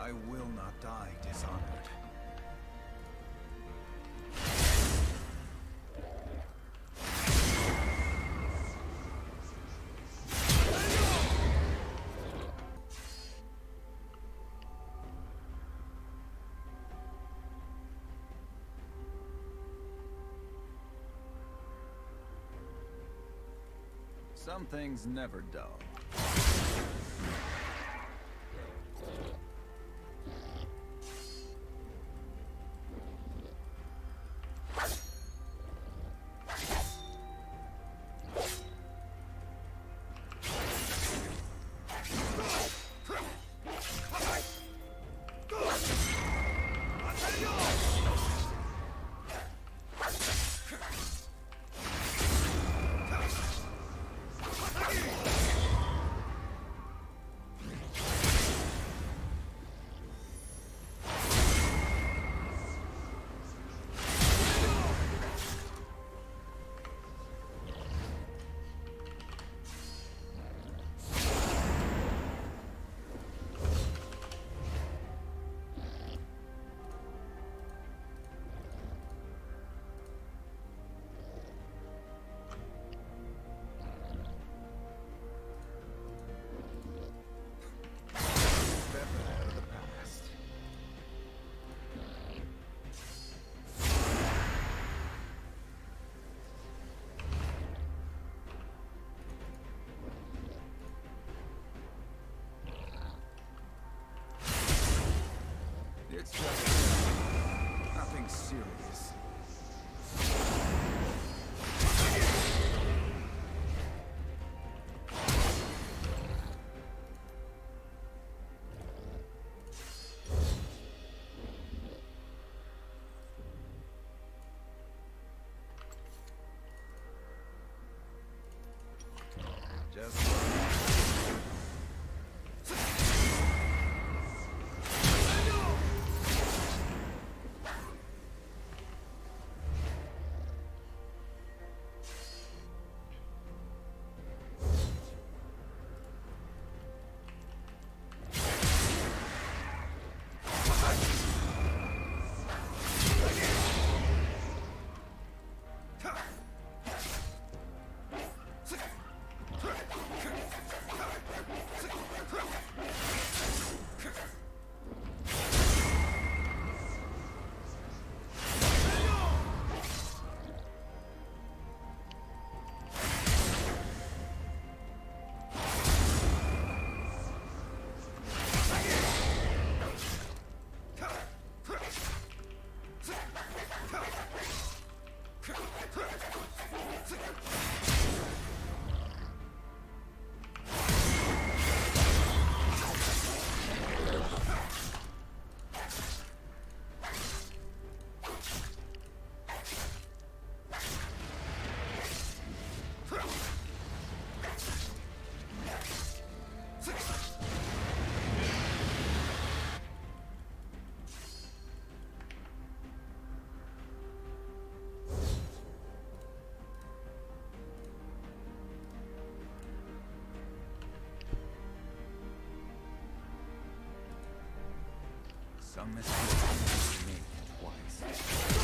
I will not die dishonored. Some things never dull. It's just nothing serious. Some mistakes made twice.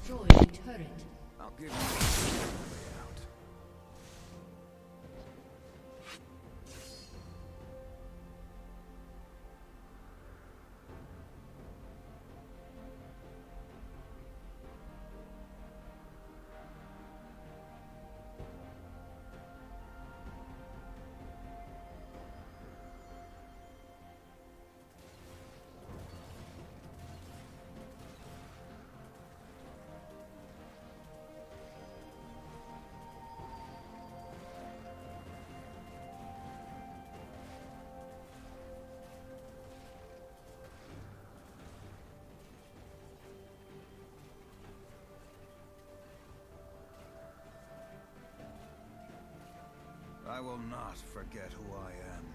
destroyed a turret. I'll give you a way out. I will not forget who I am.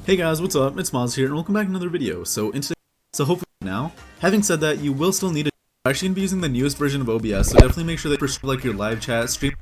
Hey guys, what's up? It's Moz here, and welcome back to another video. So hopefully now, having said that, you will still need I'm actually going to be using the newest version of OBS, so definitely make sure that for like your live chat, stream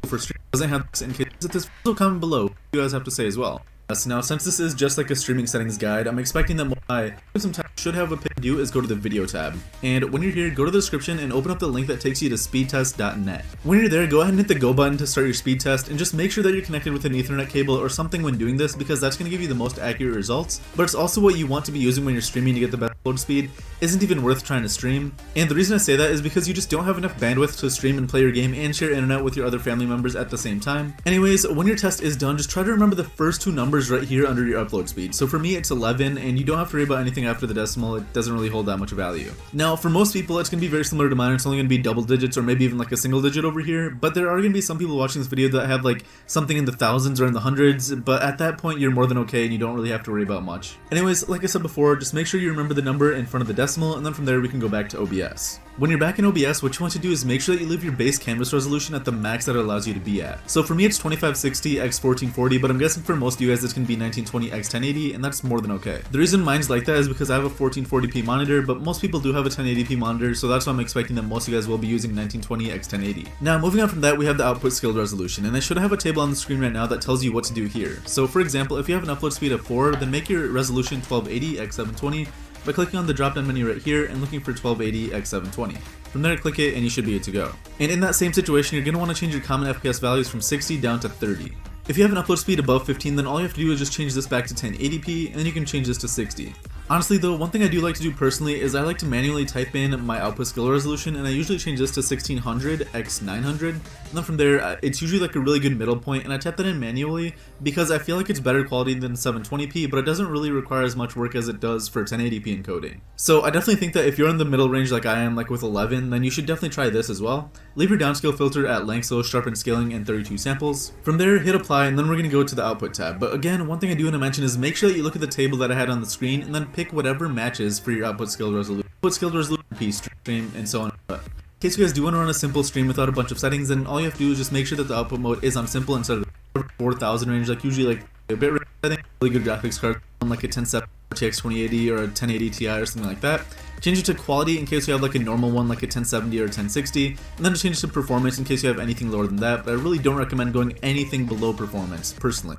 doesn't have this in case this also comment below what you guys have to say as well. Now, since this is just like a streaming settings guide, I'm expecting that what I some time should have a pick to do is go to the video tab. And when you're here, go to the description and open up the link that takes you to speedtest.net. When you're there, go ahead and hit the go button to start your speed test, and just make sure that you're connected with an Ethernet cable or something when doing this, because that's going to give you the most accurate results. But it's also what you want to be using when you're streaming to get the best upload speed. Isn't even worth trying to stream. And the reason I say that is because you just don't have enough bandwidth to stream and play your game and share internet with your other family members at the same time. Anyways, when your test is done, just try to remember the first two numbers right here under your upload speed. So for me, it's 11, and you don't have to worry about anything after the decimal. It doesn't really hold that much value. Now, for most people, it's going to be very similar to mine. It's only going to be double digits or maybe even like a single digit over here. But there are going to be some people watching this video that have like something in the thousands or in the hundreds. But at that point, you're more than okay, and you don't really have to worry about much. Anyways, like I said before, just make sure you remember the number in front of the decimal, and then from there we can go back to OBS. When you're back in OBS, what you want to do is make sure that you leave your base canvas resolution at the max that it allows you to be at. So for me it's 2560 x 1440, but I'm guessing for most of you guys it's going to be 1920 x 1080, and that's more than okay. The reason mine's like that is because I have a 1440p monitor, but most people do have a 1080p monitor, so that's why I'm expecting that most of you guys will be using 1920 x 1080. Now moving on from that, we have the output scaled resolution, and I should have a table on the screen right now that tells you what to do here. So for example, if you have an upload speed of 4, then make your resolution 1280 x 720 by clicking on the drop down menu right here and looking for 1280 x 720. From there, click it and you should be good to go. And in that same situation, you're going to want to change your common FPS values from 60 down to 30. If you have an upload speed above 15, then all you have to do is just change this back to 1080p, and then you can change this to 60. Honestly though, one thing I do like to do personally is I like to manually type in my output scale resolution, and I usually change this to 1600 x 900, and then from there it's usually like a really good middle point, and I type that in manually because I feel like it's better quality than 720p, but it doesn't really require as much work as it does for 1080p encoding. So I definitely think that if you're in the middle range like I am, like with 11, then you should definitely try this as well. Leave your downscale filter at length, so sharpen scaling, and 32 samples. From there, hit apply, and then we're going to go to the output tab. But again, one thing I do want to mention is make sure that you look at the table that I had on the screen, and then pick whatever matches for your output scale resolution. Output scale resolution, piece, stream, and so on. But in case you guys do want to run a simple stream without a bunch of settings, then all you have to do is just make sure that the output mode is on simple instead of the 4000 range, like usually like a bit rate setting. Really good graphics card on like a 1070 RTX 2080 or a 1080 Ti or something like that. Change it to quality in case you have like a normal one like a 1070 or 1060, and then change it to performance in case you have anything lower than that, but I really don't recommend going anything below performance, personally.